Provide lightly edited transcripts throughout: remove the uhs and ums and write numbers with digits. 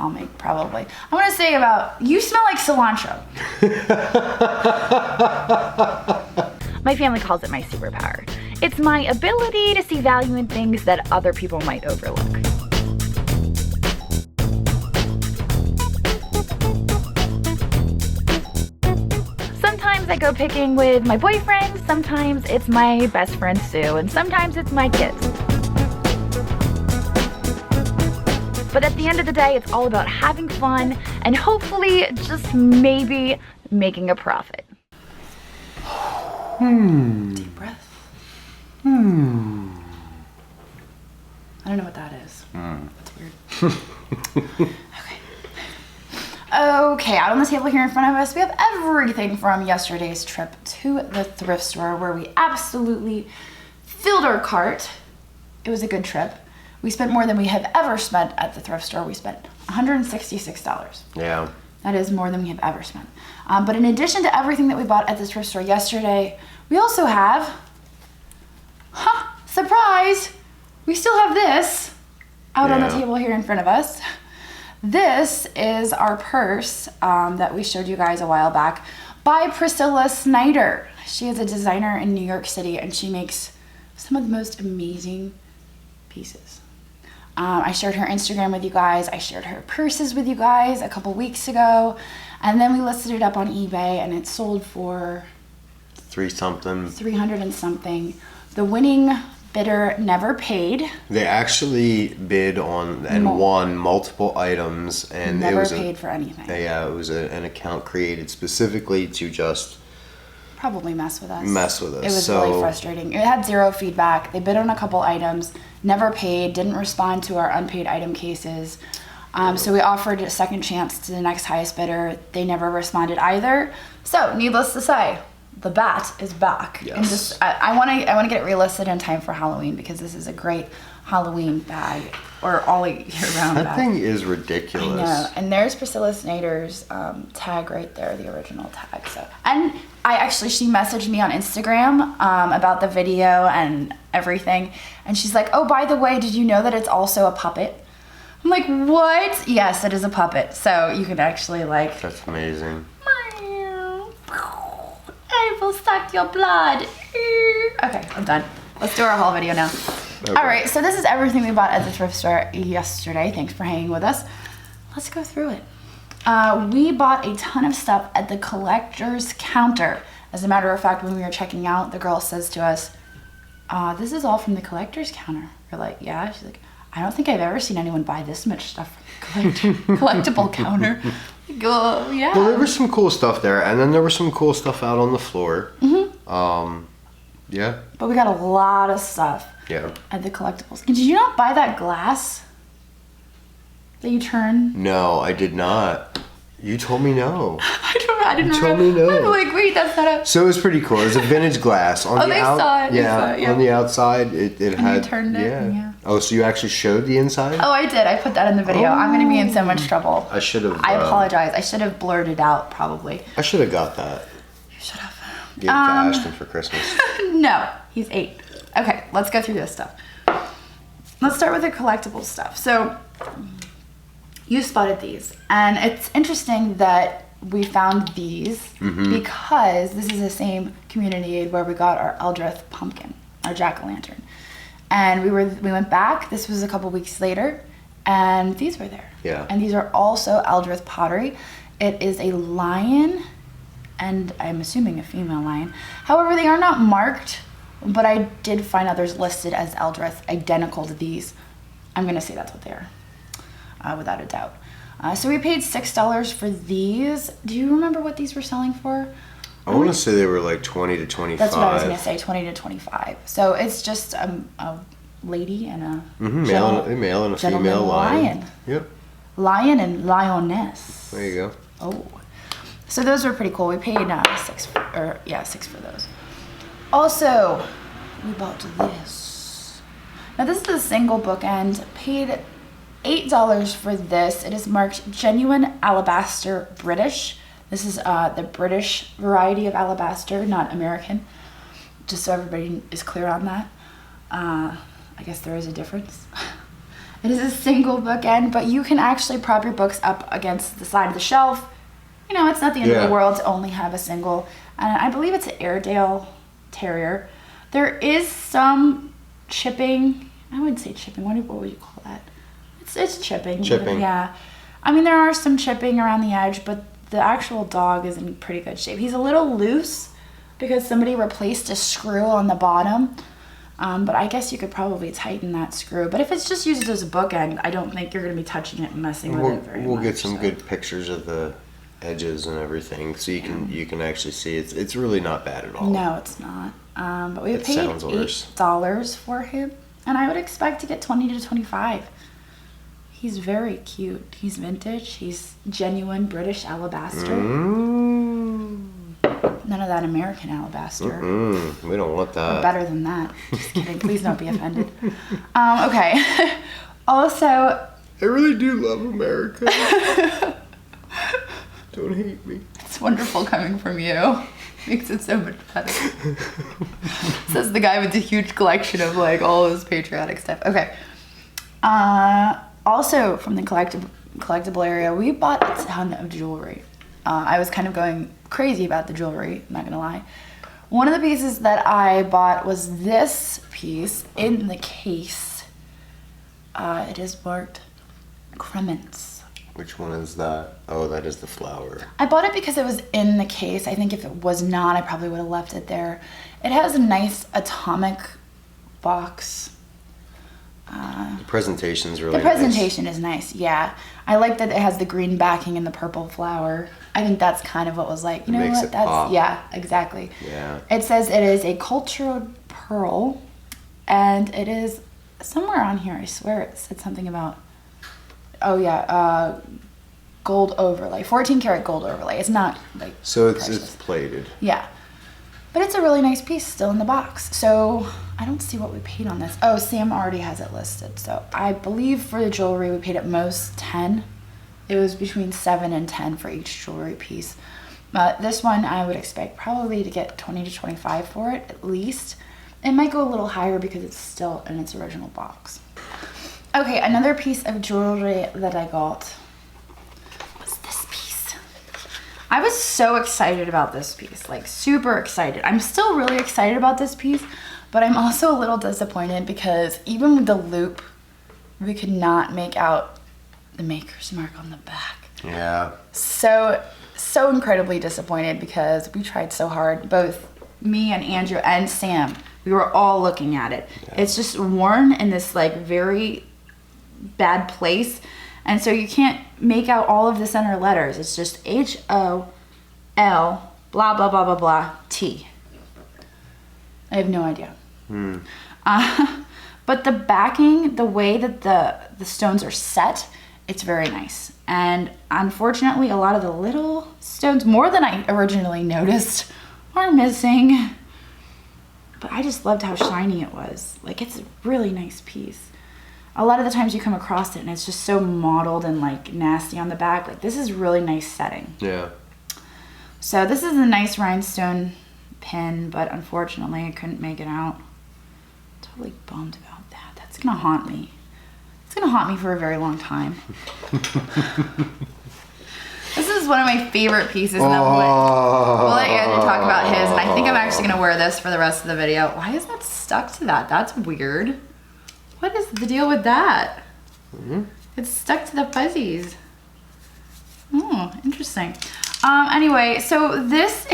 I'll make probably. I want to say you smell like cilantro. My family calls it my superpower. It's my ability to see value in things that other people might overlook. Sometimes I go picking with my boyfriend, sometimes it's my best friend Sue, and sometimes it's my kids. But at the end of the day, it's all about having fun and hopefully just maybe making a profit. Deep breath. I don't know what that is. That's weird. Okay, out on the table here in front of us, we have everything from yesterday's trip to the thrift store where we absolutely filled our cart. It was a good trip. We spent more than we have ever spent at the thrift store. We spent $166. Yeah. That is more than we have ever spent. But in addition to everything that we bought at the thrift store yesterday, we also have, surprise, we still have this out on the table here in front of us. This is our purse that we showed you guys a while back by Priscilla Snyder. She is a designer in New York City and she makes some of the most amazing pieces. I shared her Instagram with you guys. I shared her purses with you guys a couple weeks ago. And then we listed it up on eBay and it sold for $300 and something. The winning bidder never paid. They actually bid on and won multiple items, and never paid for anything. Yeah, it was an account created specifically to just probably mess with us. It was really frustrating. It had zero feedback. They bid on a couple items, never paid, didn't respond to our unpaid item cases. So we offered a second chance to the next highest bidder. They never responded either. So needless to say, the bat is back. Yes. And just I want to get it relisted in time for Halloween because this is a great Halloween bag or all year round bag. That thing is ridiculous. I know. And there's Priscilla Snyder's tag right there, the original tag. So, and she messaged me on Instagram about the video and everything, and she's like, "Oh, by the way, did you know that it's also a puppet?" I'm like, "What?" Yes, it is a puppet. So you can actually like. That's amazing. I will suck your blood. Okay, I'm done. Let's do our haul video now. Okay. All right, so this is everything we bought at the thrift store yesterday. Thanks for hanging with us. Let's go through it. We bought a ton of stuff at the collector's counter. As a matter of fact, when we were checking out, the girl says to us, this is all from the collector's counter. We're like, yeah. She's like, I don't think I've ever seen anyone buy this much stuff from the collectible counter. Like, oh, yeah. Well, there was some cool stuff there, and then there was some cool stuff out on the floor. Yeah. But we got a lot of stuff. Yeah. At the collectibles. Did you not buy that glass that you turn? No, I did not. You told me no. I didn't told me no. I'm like, wait, that's not a... So it was pretty cool. It was a vintage glass. On they saw it. Yeah, on the outside, it had... You turned it, yeah. Oh, so you actually showed the inside? Oh, I did. I put that in the video. I'm going to be in so much trouble. I should have... I apologize. I should have blurred it out, probably. I should have got that. You should have. Give it to Ashton for Christmas. No, he's 8. Okay, let's go through this stuff. Let's start with the collectible stuff. So, you spotted these. And it's interesting that we found these because this is the same community aid where we got our Eldritch pumpkin, our jack-o'-lantern. And we went back, this was a couple weeks later, and these were there. Yeah. And these are also Eldritch pottery. It is a lion, and I'm assuming a female lion. However, they are not marked, but I did find others listed as Eldritch, identical to these. I'm gonna say that's what they are, without a doubt. So we paid $6 for these. Do you remember what these were selling for? I want to say they were like 20 to 25. That's what I was going to say, 20 to 25. So it's just a lady and a male and a female lion. Yep. Lion and lioness. There you go. Oh. So those were pretty cool. We paid $6 for those. Also, we bought this. Now this is a single bookend. Paid $8 for this. It is marked Genuine Alabaster British. This is the British variety of alabaster, not American. Just so everybody is clear on that. I guess there is a difference. It is a single bookend, but you can actually prop your books up against the side of the shelf. You know, it's not the end of the world to only have a single. And I believe it's an Airedale Terrier. There is some chipping. I wouldn't say chipping. What would you call that? It's chipping. Chipping. Yeah. I mean, there are some chipping around the edge, but the actual dog is in pretty good shape. He's a little loose because somebody replaced a screw on the bottom. But I guess you could probably tighten that screw. But if it's just used as a bookend, I don't think you're going to be touching it and messing with it very much. We'll get some good pictures of the edges and everything, so you can actually see it's really not bad at all. No, it's not. But we paid $8 for him, and I would expect to get 20 to 25. He's very cute. He's vintage. He's genuine British alabaster. None of that American alabaster. We don't want that. We're better than that. Just kidding. Please don't be offended. Okay. Also, I really do love America. Don't hate me. It's wonderful coming from you. Makes it so much better. Says the guy with the huge collection of like all his patriotic stuff. Okay. Also from the collectible area, we bought a ton of jewelry. I was kind of going crazy about the jewelry, I'm not gonna lie. One of the pieces that I bought was this piece in the case. It is marked Crements. Which one is that? Oh, that is the flower. I bought it because it was in the case. I think if it was not, I probably would have left it there. It has a nice atomic box. The presentation's really nice. The presentation is nice, yeah. I like that it has the green backing and the purple flower. I think that's kind of what was like, you know makes what? It pop. Yeah, exactly. Yeah. It says it is a cultured pearl, and it is somewhere on here. I swear it said something about, oh yeah, gold overlay, 14 karat gold overlay. It's not like so it's plated. Yeah. But it's a really nice piece still in the box. So I don't see what we paid on this. Oh, Sam already has it listed. So I believe for the jewelry we paid at most 10. It was between 7 and 10 for each jewelry piece. This one I would expect probably to get 20 to 25 for it at least. It might go a little higher because it's still in its original box. Okay, another piece of jewelry that I got was this piece. I was so excited about this piece, like super excited. I'm still really excited about this piece, but I'm also a little disappointed because even with the loop, we could not make out the maker's mark on the back. Yeah. So incredibly disappointed because we tried so hard, both me and Andrew and Sam, we were all looking at it. Yeah. It's just worn in this like very bad place. And so you can't make out all of the center letters. It's just H-O-L blah, blah, blah, blah, blah, T. I have no idea. But the backing, the way that the stones are set, it's very nice. And unfortunately, a lot of the little stones, more than I originally noticed, are missing. But I just loved how shiny it was. Like, it's a really nice piece. A lot of the times you come across it and it's just so mottled and like nasty on the back. Like, this is really nice setting. Yeah. So this is a nice rhinestone pin, but unfortunately I couldn't make it out. Totally bummed about that. That's gonna haunt me. It's gonna haunt me for a very long time. This is one of my favorite pieces, and we'll let Andrew talk about his, and I think I'm actually gonna wear this for the rest of the video. Why is that stuck to that? That's weird. What is the deal with that? It's stuck to the fuzzies. Oh, interesting. Anyway, so this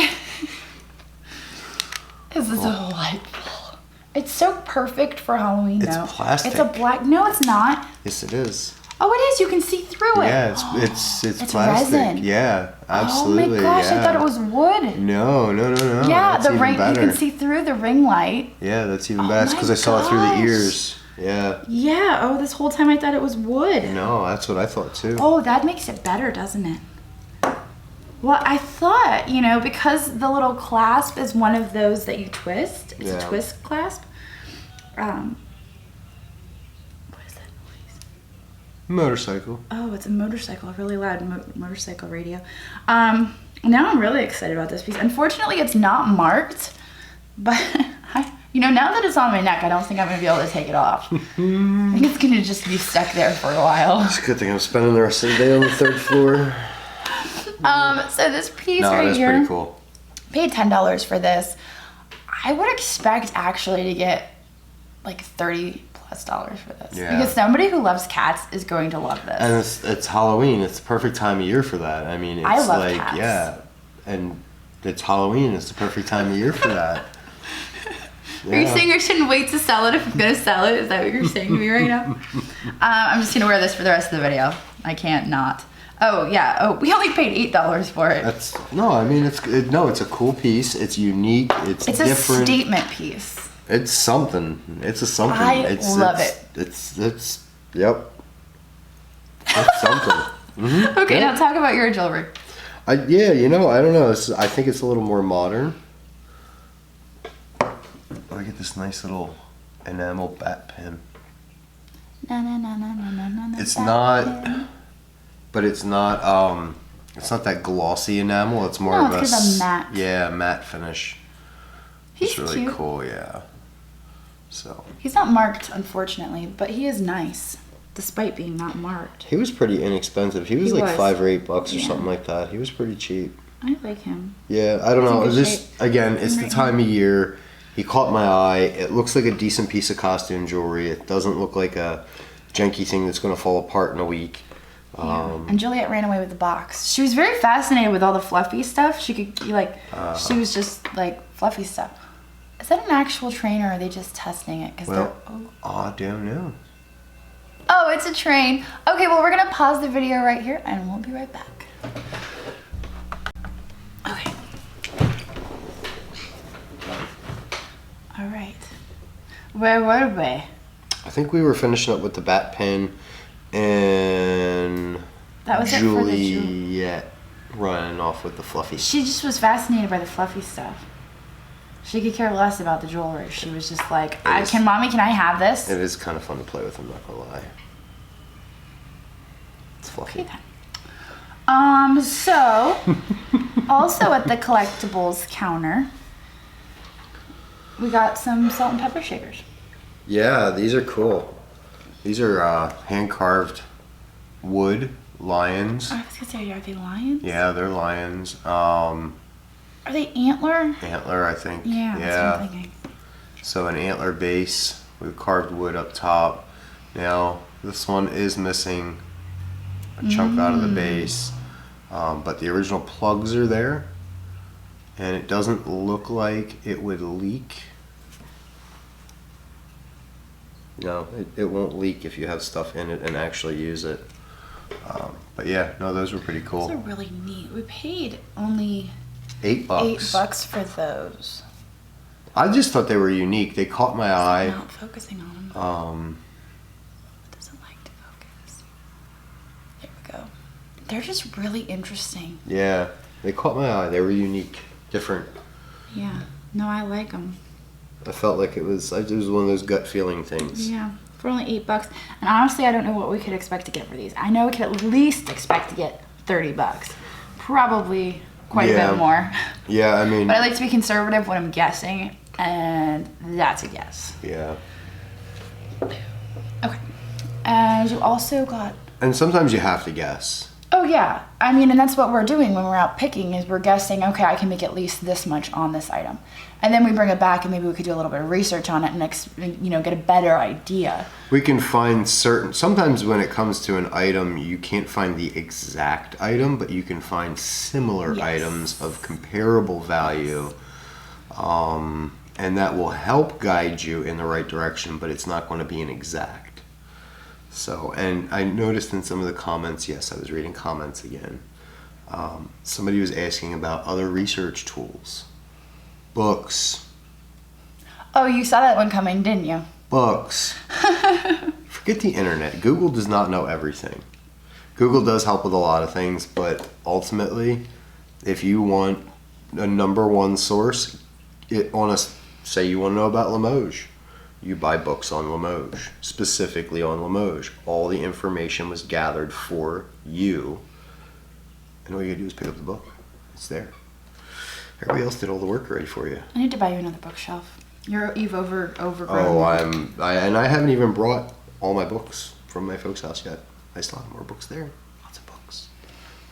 is delightful. It's so perfect for Halloween, though. It's plastic. It's a black. No, it's not. Yes, it is. Oh, it is. You can see through it. Yeah, it's plastic. Resin. Yeah, absolutely. Oh my gosh, yeah. I thought it was wood. No. Yeah, that's the even ring. better. You can see through the ring light. Yeah, that's even better. Because I saw it through the ears. Yeah. Yeah. Oh, this whole time I thought it was wood. No, that's what I thought too. Oh, that makes it better, doesn't it? Well, I thought, you know, because the little clasp is one of those that you twist. It's a twist clasp. What is that noise? Motorcycle. Oh, it's a motorcycle. A really loud motorcycle radio. Now I'm really excited about this piece. Unfortunately, it's not marked, but You know, now that it's on my neck, I don't think I'm going to be able to take it off. I think it's going to just be stuck there for a while. It's a good thing I'm spending the rest of the day on the 3rd floor. So this piece No, right that's here, pretty cool. paid $10 for this. I would expect actually to get like $30+ for this. Yeah. Because somebody who loves cats is going to love this. And it's Halloween. It's the perfect time of year for that. I mean, it's I love like, cats. yeah. And it's Halloween. It's the perfect time of year for that. Are you saying I shouldn't wait to sell it if I'm going to sell it? Is that what you're saying to me right now? I'm just going to wear this for the rest of the video. I can't not. Oh, yeah. Oh, we only paid $8 for it. It's a cool piece. It's unique. It's different. It's a statement piece. It's something. It's a something. I love it. Yep. It's something. Okay, now talk about your jewelry. I don't know. I think it's a little more modern. Look at this nice little enamel bat pin. It's not, but it's not that glossy enamel. It's more of a matte. Yeah, matte finish. He's it's really cute. cool, yeah. So he's not marked, unfortunately, but he is nice, despite being not marked. he was pretty inexpensive. He was like was. $5 or $8 or Yeah. something like that. He was pretty cheap. I like him. Yeah, I don't know. in good It's just, again, it's the Right time of year. He caught my eye. It looks like a decent piece of costume jewelry. It doesn't look like a janky thing that's going to fall apart in a week. And Juliet ran away with the box. She was very fascinated with all the fluffy stuff. She was just like fluffy stuff. Is that an actual train or are they just testing it? I don't know. Oh, it's a train. Okay, well, we're going to pause the video right here and we'll be right back. Okay. All right. Where were we? I think we were finishing up with the bat pin and That was it for the Juliet running off with the fluffy. She just was fascinated by the fluffy stuff. She could care less about the jewelry. She was just like, Mommy, can I have this? It is kind of fun to play with, I'm not gonna lie. It's fluffy. Okay, so also at the collectibles counter, we got some salt and pepper shakers. Yeah, these are cool. These are hand-carved wood lions. I was gonna say, are they lions? Yeah, they're lions. Are they antler? Antler, I think. Yeah, that's what I'm thinking. So an antler base with carved wood up top. Now, this one is missing a chunk out of the base, but the original plugs are there, and it doesn't look like it would leak. No, it won't leak if you have stuff in it and actually use it. But yeah, no, those were pretty cool. Those are really neat. We paid only $8. $8 for those. I just thought they were unique. They caught my eye. Not focusing on them. It doesn't like to focus. There we go. They're just really interesting. Yeah, they caught my eye. They were unique, different. Yeah. No, I like them. I felt like it was one of those gut feeling things. Yeah, for only $8. And honestly, I don't know what we could expect to get for these. I know we could at least expect to get $30. Probably quite a bit more. Yeah, I mean. But I like to be conservative when I'm guessing, and that's a guess. Yeah. Okay. And you also got. And sometimes you have to guess. Oh yeah, I mean, and that's what we're doing when we're out picking is we're guessing, okay, I can make at least this much on this item. And then we bring it back and maybe we could do a little bit of research on it and, get a better idea. We can find sometimes when it comes to an item, you can't find the exact item, but you can find similar items of comparable value. And that will help guide you in the right direction, but it's not going to be an exact. So, and I noticed in some of the comments, yes, I was reading comments again. Somebody was asking about other research tools. Books. Oh, you saw that one coming, didn't you? Books. Forget the internet. Google does not know everything. Google does help with a lot of things, but ultimately, if you want a number one source, say you want to know about Limoges, you buy books on Limoges, specifically on Limoges. All the information was gathered for you, and all you gotta do is pick up the book. It's there. Everybody else did all the work already for you. I need to buy you another bookshelf. You've overgrown. Oh, and I haven't even brought all my books from my folks' house yet. I still have more books there. Lots of books.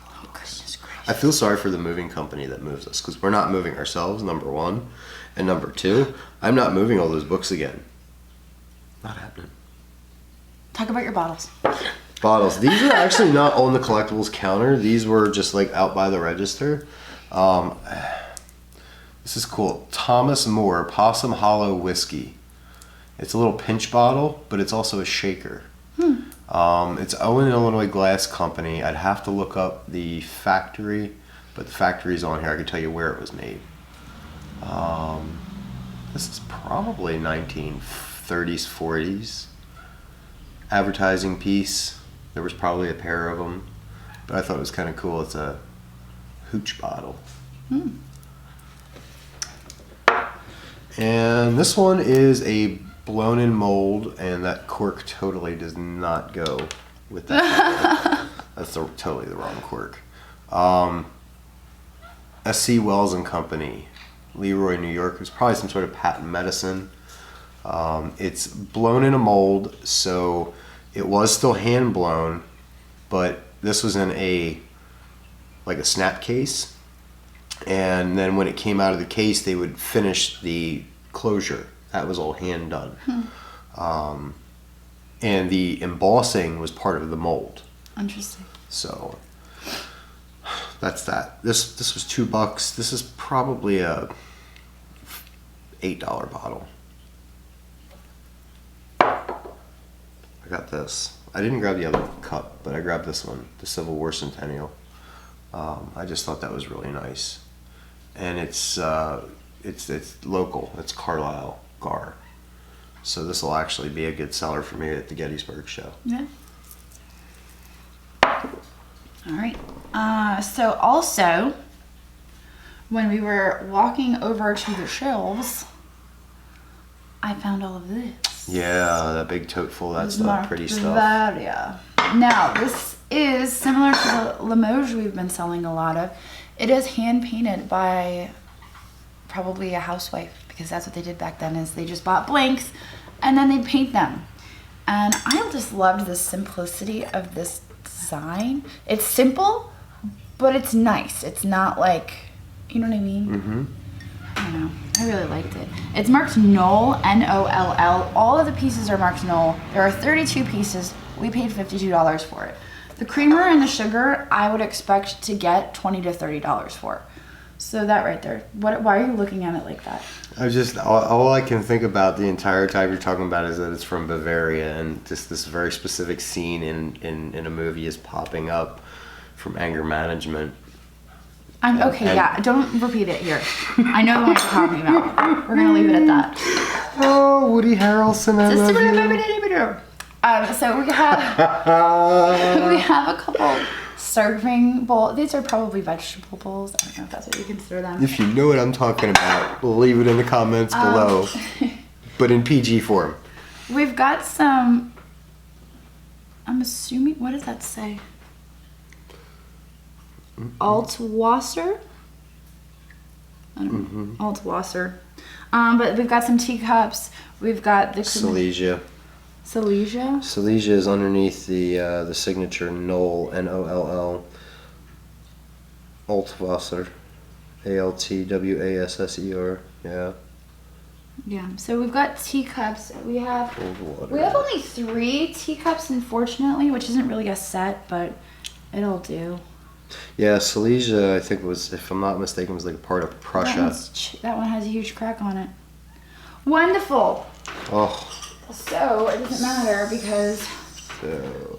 Oh, goodness gracious. I feel sorry for the moving company that moves us because we're not moving ourselves, number one. And number two, I'm not moving all those books again. Not happening. Talk about your bottles. Bottles. These are actually not on the collectibles counter. These were just like out by the register. This is cool. Thomas Moore Possum Hollow Whiskey. It's a little pinch bottle, but it's also a shaker. It's Owen, Illinois Glass Company. I'd have to look up the factory, but the factory's on here. I can tell you where it was made. This is probably 1930s, 40s. Advertising piece. There was probably a pair of them, but I thought it was kind of cool. It's a hooch bottle. And this one is a blown in mold, and that cork totally does not go with that. That's totally the wrong cork. S.C. Wells and Company, Leroy, New York. It was probably some sort of patent medicine. It's blown in a mold, so it was still hand blown, but this was in a snap case. And then when it came out of the case, they would finish the closure. That was all hand done. And the embossing was part of the mold. Interesting. So that's that. This was $2. This is probably a $8 bottle. I got this. I didn't grab the other cup, but I grabbed this one, the Civil War Centennial. I just thought that was really nice, and it's local. It's Carlisle Gar, so this will actually be a good seller for me at the Gettysburg show. Yeah. All right. So also, when we were walking over to the shelves, I found all of this. Yeah, that big tote full of that stuff, pretty stuff. Yeah. Now, this is similar to the Limoges we've been selling a lot of. It is hand painted by probably a housewife, because that's what they did back then, is they just bought blanks and then they'd paint them. And I just loved the simplicity of this design. It's simple, but it's nice. It's not like, you know what I mean? Mm-hmm. I don't know. I really liked it. It's marked Knoll, N-O-L-L. All of the pieces are marked Knoll. There are 32 pieces. We paid $52 for it. The creamer and the sugar, I would expect to get $20 to $30 for. So that right there. Why are you looking at it like that? I just, all I can think about the entire time you're talking about is that it's from Bavaria, and just this very specific scene in a movie is popping up from Anger Management. Yeah, don't repeat it here. I know the one you're talking about. We're going to leave it at that. Oh, Woody Harrelson, I love you. So we have a couple serving bowls. These are probably vegetable bowls. I don't know if that's what you consider them. If you know what I'm talking about, leave it in the comments below. But in PG form. We've got some, I'm assuming, what does that say? Altwasser? I don't know. Altwasser. But we've got some teacups. We've got the Silesia. Silesia? Silesia is underneath the signature Knoll, N-O-L-L. Altwasser. A-L-T-W-A-S-S-E-R. Yeah. Yeah. So we've got teacups. We have only 3 teacups, unfortunately, which isn't really a set, but it'll do. Yeah, Silesia, I think was, if I'm not mistaken, was like a part of Prussia. That one has a huge crack on it. Wonderful. Oh. So it doesn't matter because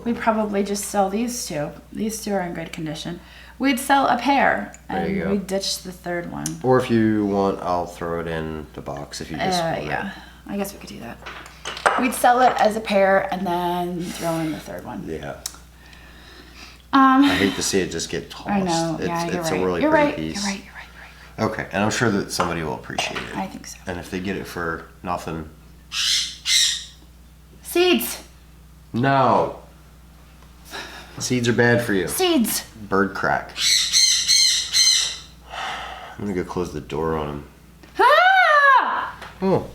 we probably just sell these two. These two are in good condition. We'd sell a pair and we'd ditch the third one. Or if you want, I'll throw it in the box if you just want yeah, I guess we could do that. We'd sell it as a pair and then throw in the third one. Yeah. I hate to see it just get tossed. I know. It's a really pretty piece. You're right. Okay, and I'm sure that somebody will appreciate it. I think so. And if they get it for nothing. Seeds. No. Seeds are bad for you. Seeds. Bird crack. I'm gonna go close the door on him. Ah! Oh.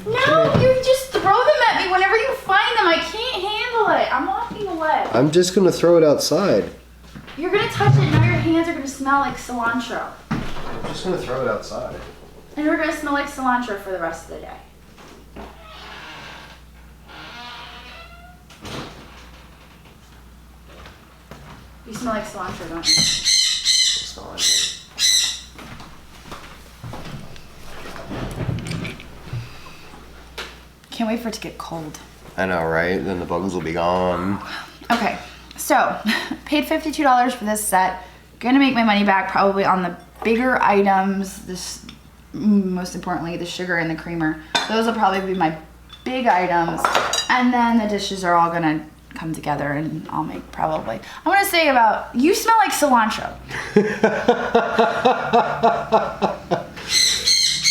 No, you just throw them at me whenever you find them. I can't handle it. I'm walking away. I'm just gonna throw it outside. You're gonna touch it, now your hands are gonna smell like cilantro. I'm just gonna throw it outside. And we're gonna smell like cilantro for the rest of the day. You smell like cilantro, don't you? It's not like it. Can't wait for it to get cold. I know, right? Then the bugs will be gone. Okay, so paid $52 for this set. Gonna make my money back probably on the bigger items. This, most importantly, the sugar and the creamer. Those will probably be my big items. And then the dishes are all gonna come together and I'll make probably, I wanna say about, you smell like cilantro.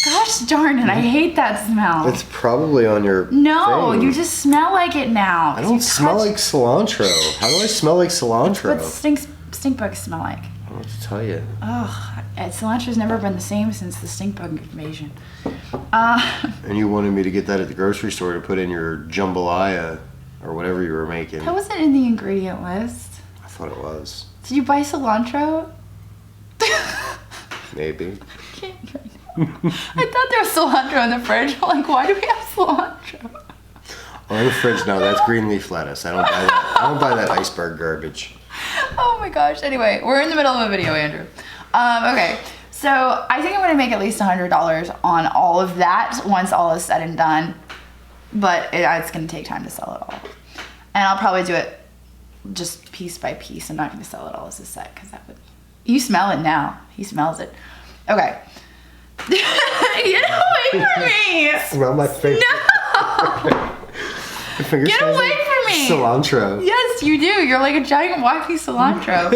Gosh darn it, I hate that smell. It's probably on your No, thing. you just smell like it now. I don't smell like cilantro. How do I smell like cilantro? What stink bugs smell like? I don't know what to tell you. Ugh, cilantro's never been the same since the stink bug invasion. And you wanted me to get that at the grocery store to put in your jambalaya or whatever you were making. That wasn't in the ingredient list. I thought it was. Did you buy cilantro? Maybe. I can't right now. I thought there was cilantro in the fridge. I'm like, why do we have cilantro? Oh, in the fridge, no, that's green leaf lettuce. I don't buy that. I don't buy that iceberg garbage. Oh my gosh. Anyway, we're in the middle of a video, Andrew. Okay, so I think I'm gonna make at least $100 on all of that once all is said and done. But it's gonna take time to sell it all. And I'll probably do it just piece by piece. I'm not gonna sell it all as a set because that would, you smell it now. He smells it. Okay. Get away from me! Smell my finger. No! My finger Get smells away like from me! Cilantro. Yes, you do. You're like a giant walking cilantro.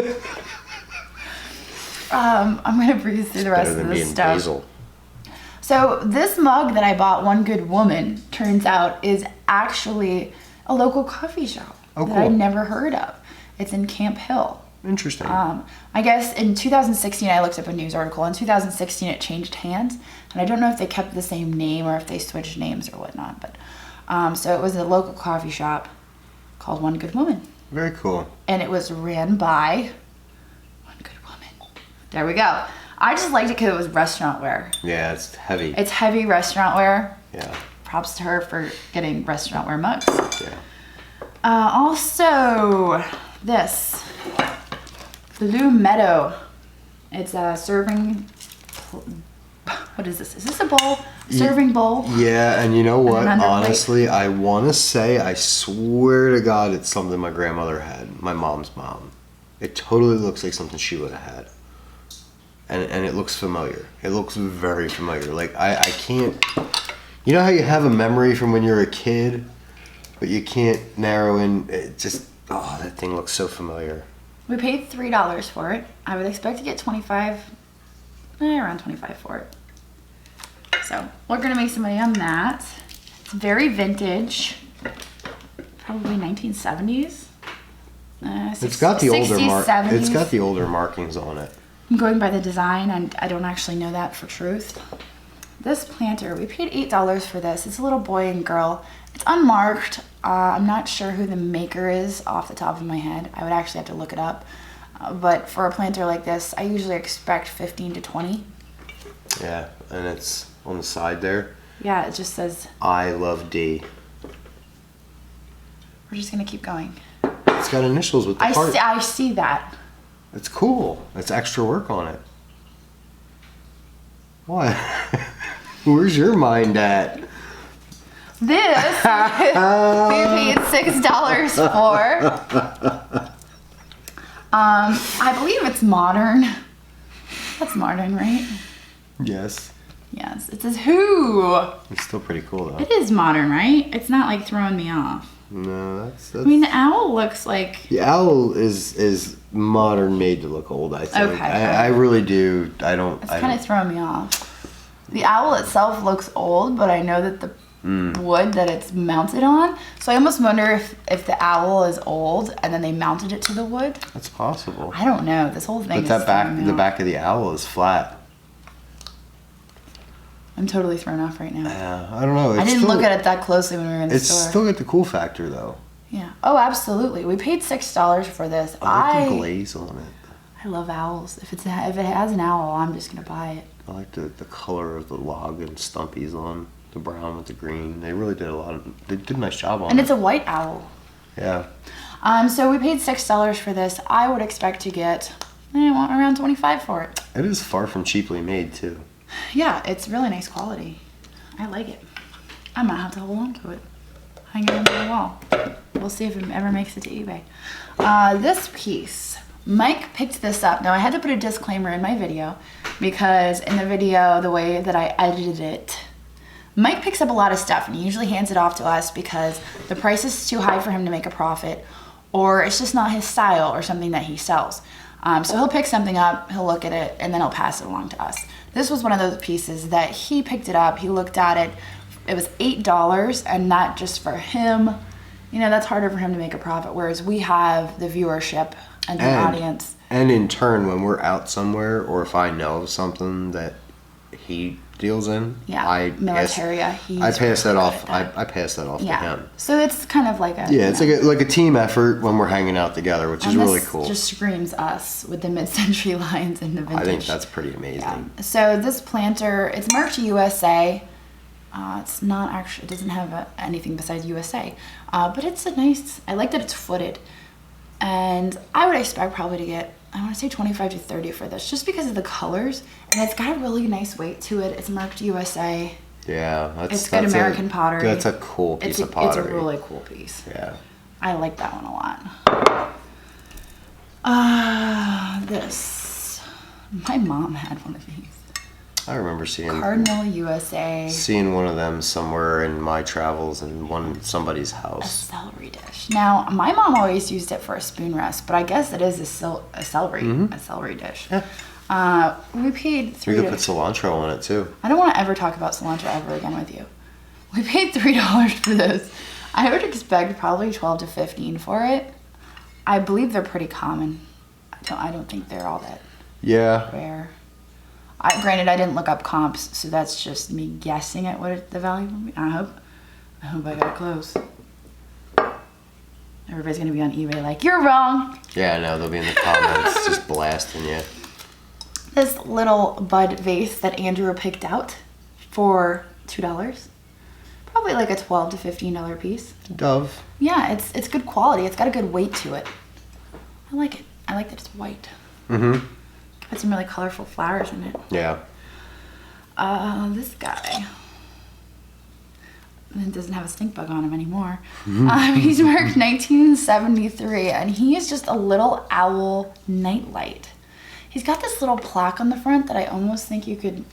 I'm gonna breeze through the rest Better of than this being stuff. basil. So this mug that I bought, One Good Woman, turns out is actually a local coffee shop Oh, that cool. I'd never heard of. It's in Camp Hill. Interesting. I guess in 2016, I looked up a news article. In 2016, it changed hands, and I don't know if they kept the same name or if they switched names or whatnot. But so it was a local coffee shop called One Good Woman, Very cool. and it was ran by One Good Woman. There we go. I just liked it because it was restaurant wear. Yeah, it's heavy. It's heavy restaurant wear. Yeah. Props to her for getting restaurant wear mugs. Yeah. Also, this Blue Meadow. It's a serving. What is this? Is this a bowl? Serving bowl? Yeah, and you know what? an underplate. Honestly, I want to say, I swear to God, it's something my grandmother had. My mom's mom. It totally looks like something she would have had. And it looks familiar. It looks very familiar. Like, I can't... You know how you have a memory from when you're a kid, but you can't narrow in... It just... Oh, that thing looks so familiar. We paid $3 for it. I would expect to get around 25 for it. So we're gonna make some money on that. It's very vintage, probably 1970s. It's got the older 70s. It's got the older markings on it. I'm going by the design, and I don't actually know that for truth. This planter, we paid $8 for this. It's a little boy and girl. It's unmarked. I'm not sure who the maker is off the top of my head. I would actually have to look it up. But for a planter like this, I usually expect 15 to 20. Yeah, and it's on the side there. Yeah, it just says, I love D. we're just gonna keep going. It's got initials with the heart. I see that. It's cool. It's extra work on it. What? Where's your mind at? This we paid $6 for. I believe it's modern. That's modern, right? Yes. Yes. It says who. It's still pretty cool though. It is modern, right? It's not like throwing me off. No, that's I mean, the owl looks like. the owl is modern made to look old, I think. Okay. I really do. I don't. It's kind of throwing me off. The owl itself looks old, but I know that the wood that it's mounted on. So I almost wonder if the owl is old and then they mounted it to the wood. That's possible. I don't know. This whole thing But is that throwing me the off. back of the owl is flat. I'm totally thrown off right now. Yeah, I don't know. I didn't look at it that closely when we were in the store. It's still got the cool factor though. Yeah. Oh, absolutely. We paid $6 for this. I like the glaze on it. I love owls. If it has an owl, I'm just gonna buy it. I like the color of the log and Stumpy's on the brown with the green. They really did they did a nice job on it. And it's a white owl. Yeah. So we paid $6 for this. I would expect to get around $25 for it. It is far from cheaply made too. Yeah, it's really nice quality. I like it. I might have to hold on to it. Hang it on the wall. We'll see if it ever makes it to eBay. This piece, Mike picked this up. Now I had to put a disclaimer in my video because in the video, the way that I edited it, Mike picks up a lot of stuff and he usually hands it off to us because the price is too high for him to make a profit, or it's just not his style or something that he sells. So he'll pick something up, he'll look at it, and then he'll pass it along to us. This was one of those pieces that he picked it up, he looked at it, it was $8, and that just for him, you know, that's harder for him to make a profit, whereas we have the viewership and the audience. And in turn, when we're out somewhere, or if I know of something that he deals in, I pass that off to him. So it's kind of like a it's like a team effort when we're hanging out together, which is really cool. Just screams us with the mid-century lines and the vintage. I think that's pretty amazing. Yeah. So this planter, it's marked USA. It's not actually, it doesn't have anything besides USA, but it's a nice. I like that it's footed, and I would expect probably to get, I want to say 25 to 30 for this, just because of the colors, and it's got a really nice weight to it. It's marked USA. Yeah, it's good American pottery. That's a cool piece of pottery. It's a really cool piece. Yeah, I like that one a lot. This, my mom had one of these. I remember seeing Cardinal USA. Seeing one of them somewhere in my travels in somebody's house. A celery dish. Now, my mom always used it for a spoon rest, but I guess it is a celery dish. Yeah. We paid $3. You could put cilantro on it too. I don't want to ever talk about cilantro ever again with you. We paid $3 for this. I would expect probably 12 to 15 for it. I believe they're pretty common. I don't think they're all that rare. Granted, I didn't look up comps, so that's just me guessing at what the value would be. I hope I got it close. Everybody's gonna be on eBay like, you're wrong. Yeah, I know, they'll be in the comments just blasting you. This little bud vase that Andrew picked out for $2. Probably like a $12 to $15 piece. Dove. Yeah, it's good quality. It's got a good weight to it. I like it. I like that it's white. Mm-hmm. Put some really colorful flowers in it. Yeah. This guy. It doesn't have a stink bug on him anymore. He's marked 1973, and he is just a little owl nightlight. He's got this little plaque on the front that I almost think you could,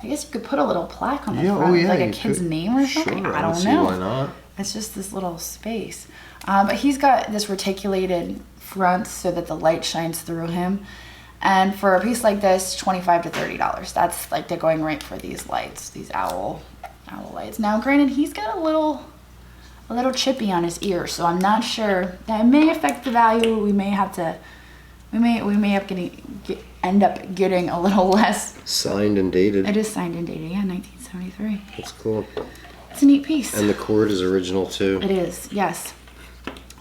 I guess you could put a little plaque on the front, like a kid's name or something. Sure, I don't know. Why not? It's just this little space. But he's got this reticulated front so that the light shines through him. And for a piece like this, $25 to $30. That's like the going rate for these lights, these owl lights. Now, granted, he's got a little chippy on his ear, so I'm not sure. That may affect the value. We may have to. We may have end up getting a little less. Signed and dated. It is signed and dated. Yeah, 1973. That's cool. It's a neat piece. And the cord is original too. It is. Yes.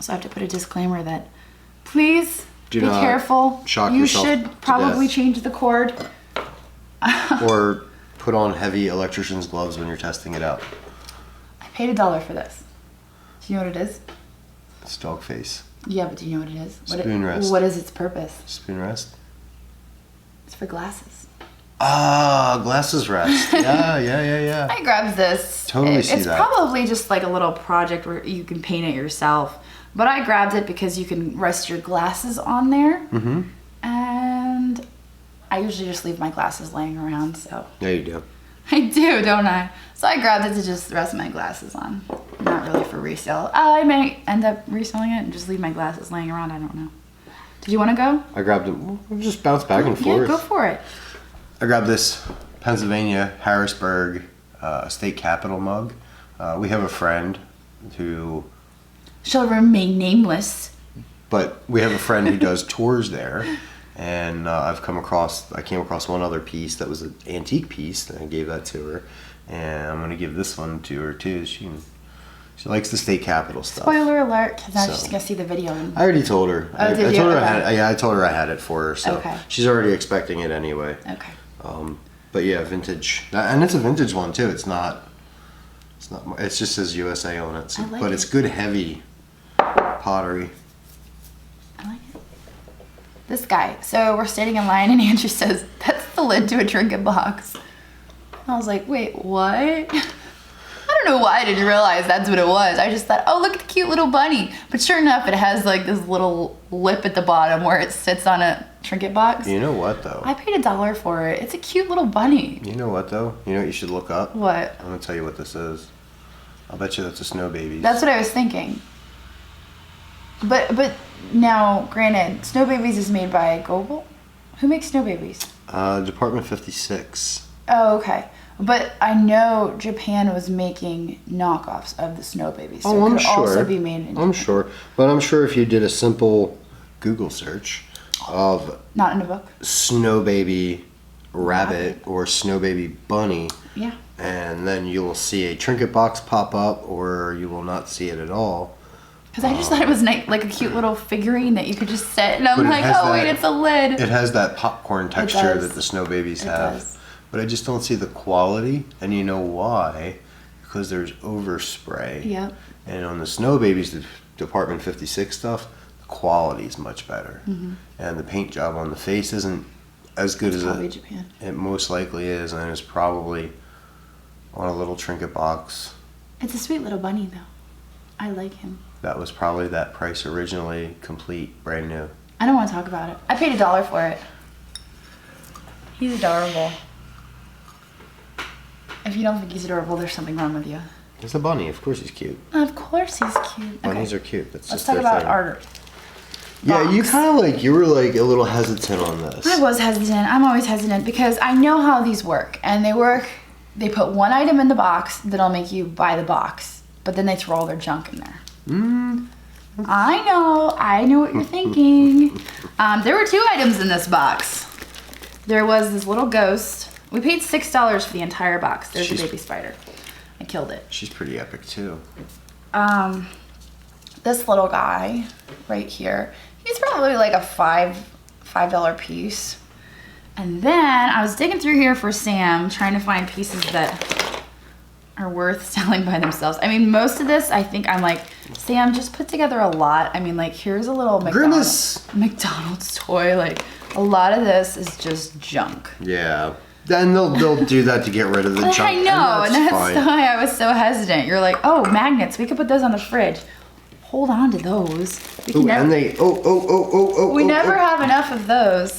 So I have to put a disclaimer that, please. Do be not careful. Shock you yourself should probably death. Change the cord. Or put on heavy electrician's gloves when you're testing it out. I paid $1 for this. Do you know what it is? It's dog face. Yeah, but do you know what it is? Spoon rest. What is its purpose? Spoon rest? It's for glasses. Ah, glasses rest. Yeah. I grabbed this. Totally see that. It's probably just like a little project where you can paint it yourself. But I grabbed it because you can rest your glasses on there. Mm-hmm. And I usually just leave my glasses laying around, so. Yeah, you do. I do, don't I? So I grabbed it to just rest my glasses on. Not really for resale. I may end up reselling it and just leave my glasses laying around. I don't know. Did you want to go? I grabbed it. We'll just bounce back and forth. Yeah, go for it. I grabbed this Pennsylvania Harrisburg state capitol mug. We have a friend who... Shall remain nameless. But we have a friend who does tours there, And I came across one other piece that was an antique piece, and I gave that to her. And I'm gonna give this one to her too. She likes the state capitol stuff. Spoiler alert, because now she's gonna see the video. I already told her. Oh, did you? I told her I had it for her, so she's already expecting it anyway. Okay. But yeah, vintage, and it's a vintage one too. It's just says USA on it, but it's good heavy pottery. I like it. This guy. So we're standing in line, and Andrew says, "That's the lid to a trinket box." And I was like, "Wait, what?" I don't know why I didn't realize that's what it was. I just thought, "Oh, look at the cute little bunny." But sure enough, it has like this little lip at the bottom where it sits on a trinket box. You know what though? I paid $1 for it. It's a cute little bunny. You know what though? You know what you should look up? What? I'm gonna tell you what this is. I'll bet you that's a Snow Babies. That's what I was thinking. But now, granted, Snow Babies is made by Global. Who makes Snow Babies? Department 56. Oh, okay. But I know Japan was making knockoffs of the Snow Babies. So I'm it could sure. also be made in Japan. I'm sure. But I'm sure if you did a simple Google search of Not in a book. Snow Baby Rabbit or Snow Baby Bunny, Yeah. and then you will see a trinket box pop up, or you will not see it at all. Because I just thought it was like a cute little figurine that you could just sit, and I'm But it like, has oh wait, that- it's a lid. It has that popcorn texture does. that the Snow Babies It have. does. But I just don't see the quality, and you know why? Because there's overspray. Yep. And on the Snow Babies, the Department 56 stuff, the quality is much better. Mm-hmm. And the paint job on the face isn't as good as Probably Japan. it most likely is, and it's probably on a little trinket box. It's a sweet little bunny though. I like him. That was probably that price originally, complete, brand new. I don't want to talk about it. I paid $1 for it. He's adorable. If you don't think he's adorable, there's something wrong with you. It's a bunny, of course he's cute. Of course he's cute. Bunnies Okay. are cute. That's Let's just talk their about thing. art. Yeah, you box. kind of you were like a little hesitant on this. I was hesitant. I'm always hesitant because I know how these work. And they put one item in the box that'll make you buy the box. But then they throw all their junk in there. I know what you're thinking. There were 2 items in this box. There was this little ghost. We paid $6 for the entire box. There's a baby spider. I killed it. She's pretty epic too. This little guy right here, he's probably like a $5 piece. And then I was digging through here for Sam, trying to find pieces that are worth selling by themselves. I mean, most of this, I think I'm like, Sam, just put together a lot. I mean, like, here's a little McDonald's toy. Like, a lot of this is just junk. Yeah. Then they'll do that to get rid of the junk. I know, and that's fine. why I was so hesitant. You're like, oh, magnets. We could put those on the fridge. Hold on to those. We can never, we never have enough of those.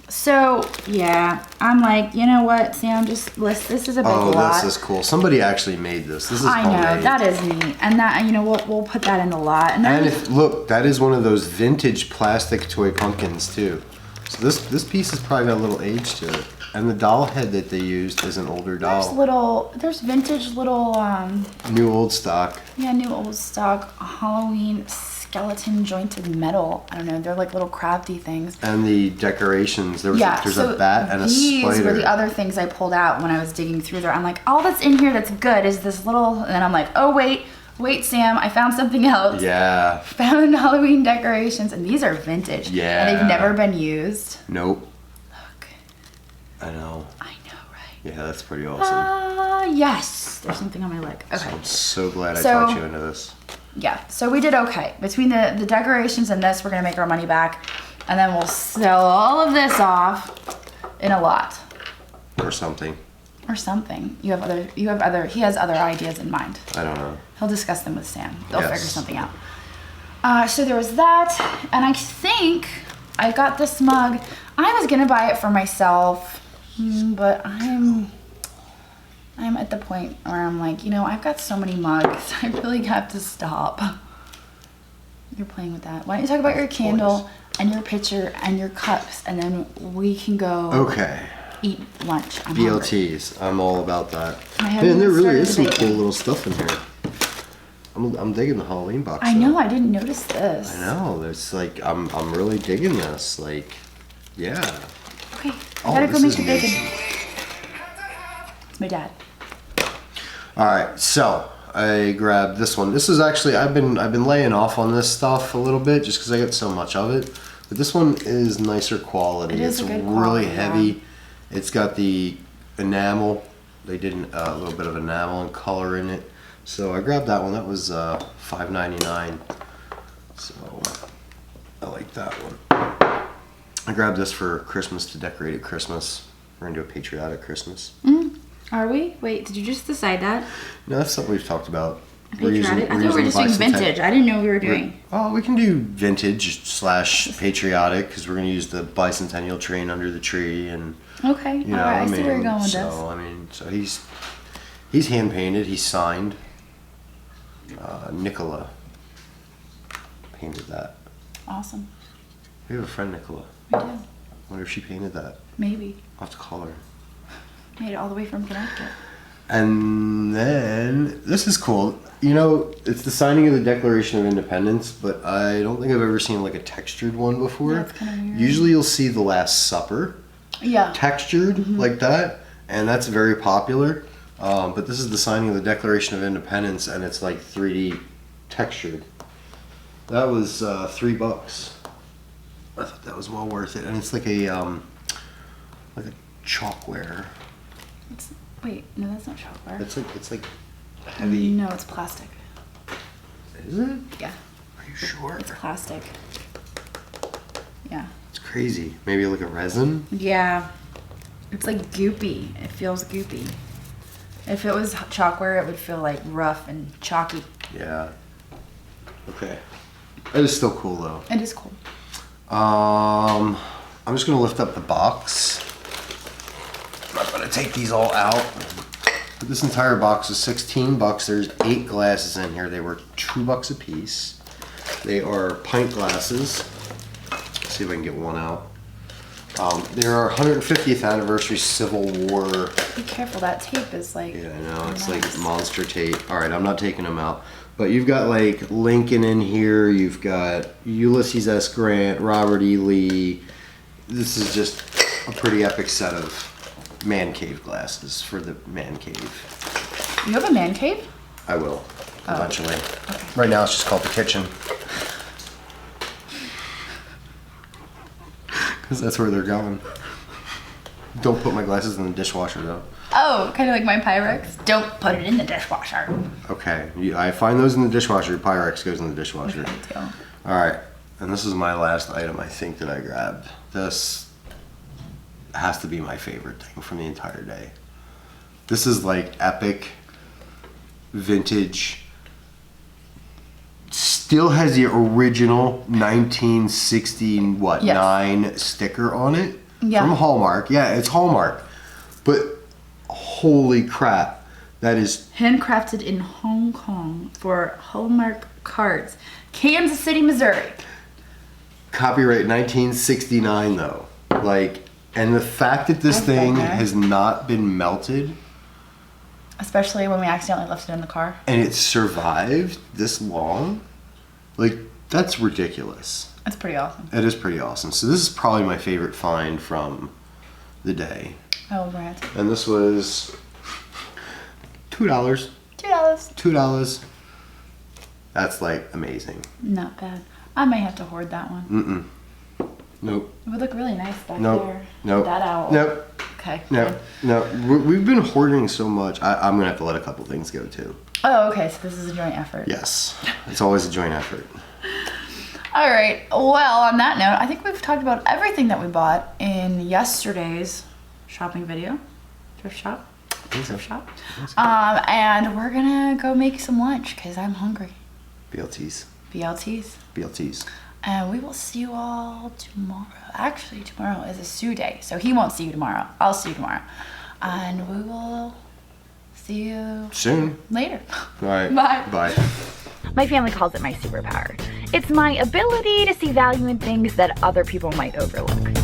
So yeah, I'm like, you know what, Sam, just list. This is a big lot. Oh, this is cool. Somebody actually made this. This is I know, homemade. that is neat, and that, you know, we'll put that in the lot. And then look, that is one of those vintage plastic toy pumpkins too. So this piece has probably got a little age to it. And the doll head that they used is an older doll. there's vintage little New old stock. yeah, new old stock Halloween skeleton jointed metal. I don't know, they're like little crafty things. And the decorations, there's so a bat and a these spider. were the other things I pulled out when I was digging through there. I'm like, all that's in here that's good is this little, and then I'm like, oh wait, Sam, I found something else. Yeah. Found Halloween decorations, and these are vintage. Yeah. And they've never been used. Nope. Look. I know. I know, right? Yeah, that's pretty awesome. Yes. There's something on my leg. Okay. I'm so glad I So- taught you into this. Yeah, so we did okay. Between the decorations and this, we're gonna make our money back, and then we'll sell all of this off in a lot. Or something. Or something. He has other ideas in mind. I don't know. He'll discuss them with Sam. They'll Yes. figure something out. So there was that, and I think I got this mug. I was gonna buy it for myself, but I'm at the point where I'm like, you know, I've got so many mugs, I really have to stop. You're playing with that. Why don't you talk about your candle and your pitcher and your cups, and then we can go Okay. eat lunch. I'm hungry. BLTs. I'm all about that. I haven't Man, there even really started is some the cool baking. little stuff in here. I'm digging the Halloween box. I know, I didn't notice this. I know. It's like I'm really digging this. Like, yeah. Okay, I gotta go make some bacon. It's my dad. All right, so I grabbed this one. This is actually I've been laying off on this stuff a little bit just because I get so much of it. But this one is nicer quality. It is it's a good really quality, heavy. yeah. It's got the enamel. They did a little bit of enamel and color in it. So I grabbed that one. That was $5.99. So I like that one. I grabbed this for Christmas to decorate at Christmas. We're gonna do a patriotic Christmas. Are we? Wait, did you just decide that? No, that's something we've talked about. Patriotic? I thought we were just doing vintage. I didn't know we were doing. Oh, we can do vintage / patriotic because we're gonna use the bicentennial train under the tree and. Okay. You know, all right. I see where you're going with so, this. I mean, so he's hand painted. He's signed. Nicola painted that. Awesome. We have a friend, Nicola. We do. Wonder if she painted that. Maybe. I'll have to call her. Made it all the way from Connecticut. And then this is cool. You know, it's the signing of the Declaration of Independence, but I don't think I've ever seen like a textured one before. That's kind of weird. Usually you'll see the Last Supper textured like that, and that's very popular. But this is the signing of the Declaration of Independence, and it's like 3D textured. That was $3. I thought that was well worth it, and it's like a chalkware. Wait, no, that's not chalkware. It's like heavy. No, it's plastic. Is it? Yeah. Are you sure? It's plastic. Yeah. It's crazy. Maybe like a resin? Yeah. It's like goopy. It feels goopy. If it was chalkware, it would feel like rough and chalky. Yeah. Okay. It is still cool though. It is cool. I'm just gonna lift up the box. I'm not gonna take these all out. But this entire box is $16. There's 8 glasses in here. They were $2 a piece. They are pint glasses. Let's see if I can get one out. They're our 150th anniversary Civil War. Be careful, that tape is like. Yeah, I know, it's like monster tape. All right, I'm not taking them out. But you've got like Lincoln in here. You've got Ulysses S. Grant, Robert E. Lee. This is just a pretty epic set of man cave glasses for the man cave. You have a man cave? I will, eventually. Okay. Right now it's just called the kitchen. Because that's where they're going. Don't put my glasses in the dishwasher though. Oh, kind of like my Pyrex? Don't put it in the dishwasher. Okay, I find those in the dishwasher. Pyrex goes in the dishwasher. Okay, too. All right, and this is my last item I think that I grabbed. This has to be my favorite thing from the entire day. This is like epic, vintage, still has the original 1969 sticker on it from Hallmark. Yeah, it's Hallmark, but holy crap, that is handcrafted in Hong Kong for Hallmark cards, Kansas City, Missouri. Copyright 1969 though, like. And the fact that this thing has not been melted. Especially when we accidentally left it in the car. And it survived this long. Like, that's ridiculous. That's pretty awesome. It is pretty awesome. So this is probably my favorite find from the day. Oh, right. And this was $2. $2. That's like amazing. Not bad. I may have to hoard that one. Nope. It would look really nice back there. Nope. That out. Nope. Okay. No. We've been hoarding so much. I'm gonna have to let a couple things go too. Oh, okay. So this is a joint effort. Yes. It's always a joint effort. All right. Well, on that note, I think we've talked about everything that we bought in yesterday's shopping video. Thrift shop. Thrift shop. And we're gonna go make some lunch because I'm hungry. BLTs. And we will see you all tomorrow. Actually, tomorrow is a Sue day, so he won't see you tomorrow. I'll see you tomorrow. And we will see you soon. Later. All right. Bye. Bye. My family calls it my superpower. It's my ability to see value in things that other people might overlook.